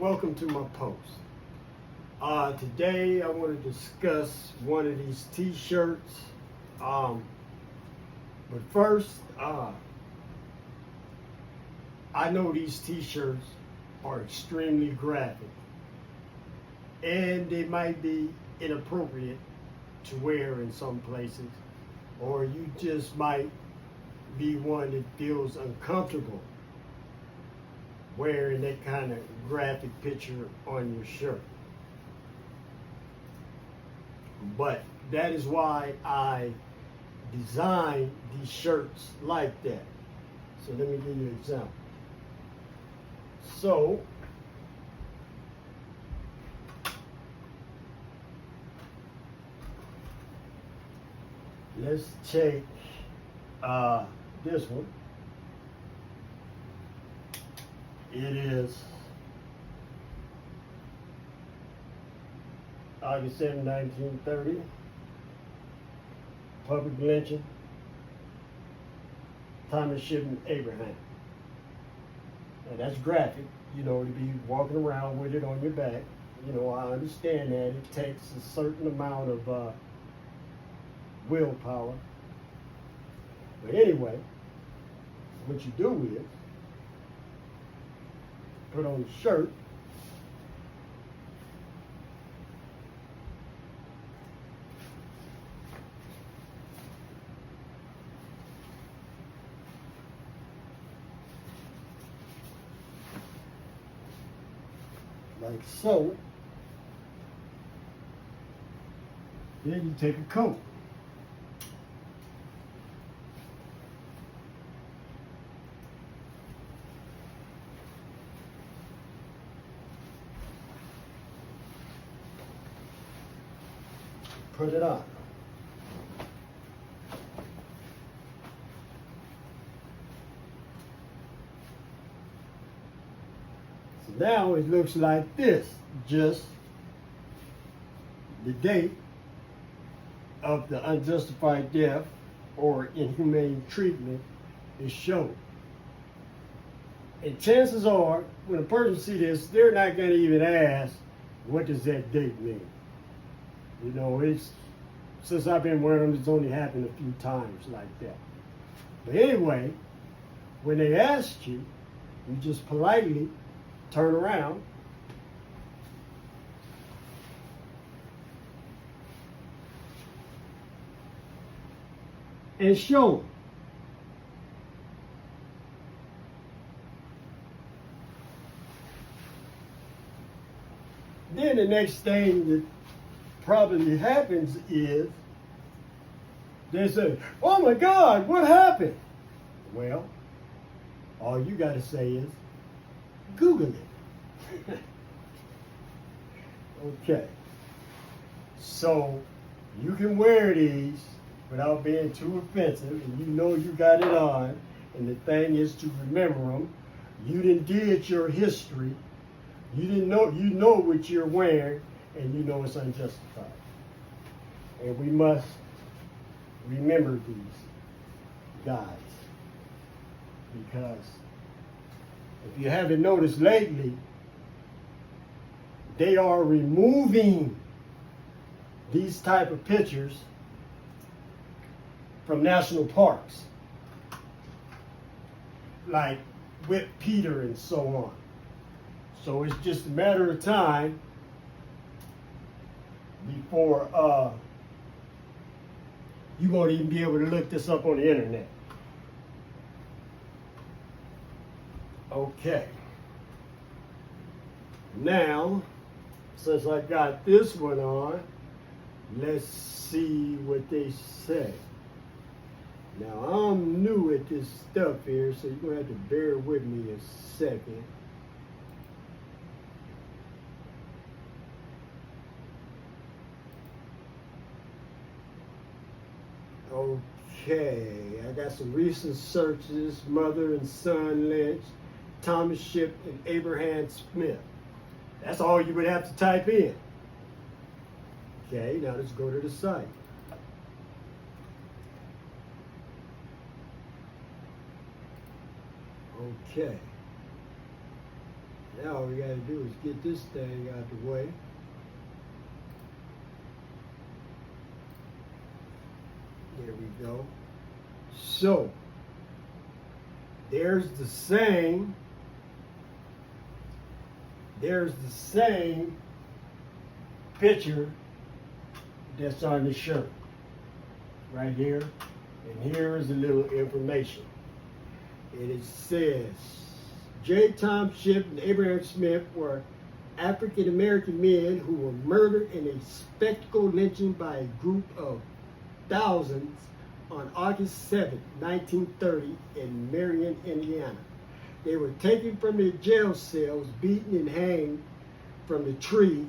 Welcome to my post. Today I want to discuss one of these t-shirts. But first, I know these t-shirts are extremely graphic and they might be inappropriate to wear in some places, or you just might be one that feels uncomfortable wearing that kind of graphic picture on your shirt. But that is why I design these shirts like that. So let me give you an example. So let's take this one. It is August 7, 1930, public lynching, Thomas Shipman Abraham. And that's graphic, to be walking around with it on your back. I understand that it takes a certain amount of willpower. But anyway, what you do is put on the shirt, like so. Then you take a coat. Put it on. So now it looks like this, just the date of the unjustified death or inhumane treatment is shown. And chances are, when a person sees this, they're not going to even ask, what does that date mean? It's since I've been wearing them, it's only happened a few times like that. But anyway, when they ask you, you just politely turn around and show them. Then the next thing that probably happens is they say, oh my God, what happened? Well, all you got to say is Google it. Okay. So you can wear these without being too offensive, and you got it on, and the thing is to remember them. You did your history. You know what you're wearing, and you know it's unjustified. And we must remember these guys, because if you haven't noticed lately, they are removing these type of pictures from national parks, like with Peter and so on. So it's just a matter of time before you won't even be able to look this up on the internet. Okay. Now, since I got this one on, let's see what they say. Now, I'm new at this stuff here, so you're going to have to bear with me a second. Okay, I got some recent searches. Mother and son lynch, Thomas Ship and Abraham Smith. That's all you would have to type in. Okay, now let's go to the site. Okay. Now all we gotta do is get this thing out the way. There we go. So, there's the same picture that's on the shirt right here, and here is a little information. And it says J. Tom Shipp and Abraham Smith were African American men who were murdered in a spectacle lynching by a group of thousands on August 7, 1930 in Marion, Indiana. They were taken from their jail cells, beaten and hanged from the tree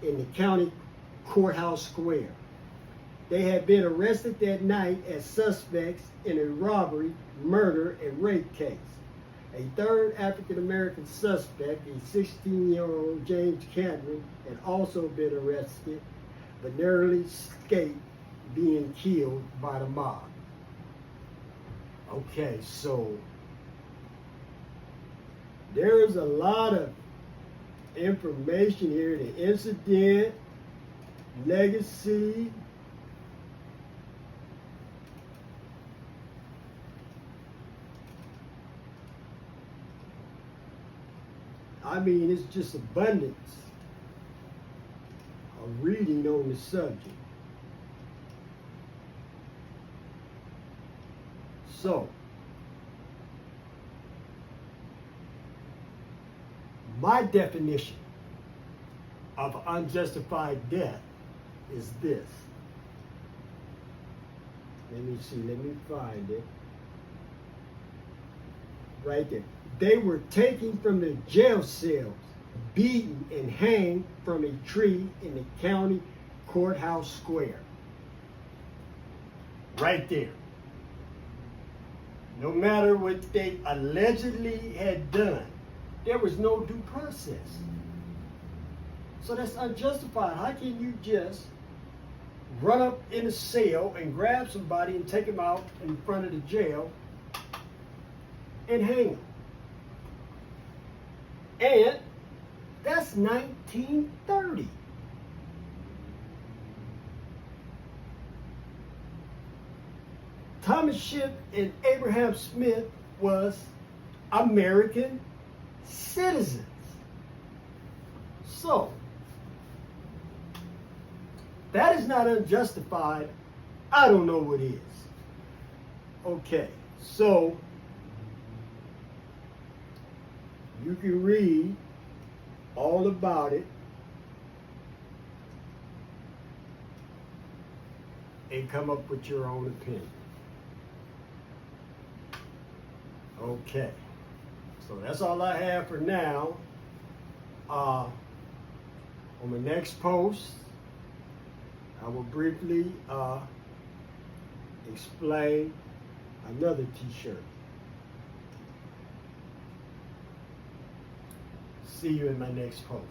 in the county courthouse square. They had been arrested that night as suspects in a robbery, murder, and rape case. A third African American suspect, a 16-year-old James Cameron, had also been arrested, but narrowly escaped being killed by the mob. Okay, so there's a lot of information here. The incident, legacy, I mean, it's just abundance of reading on the subject. So, my definition of unjustified death is this. Let me see, let me find it. Right there. They were taken from the jail cells, beaten and hanged from a tree in the county courthouse square. Right there. No matter what they allegedly had done, there was no due process. So that's unjustified. How can you just run up in a cell and grab somebody and take them out in front of the jail and hang them? And that's 1930. Thomas Shipp and Abraham Smith was American citizens. So, that is not unjustified. I don't know what is. Okay, so you can read all about it and come up with your own opinion. Okay, so that's all I have for now. On the next post, I will briefly explain another t-shirt. See you in my next post.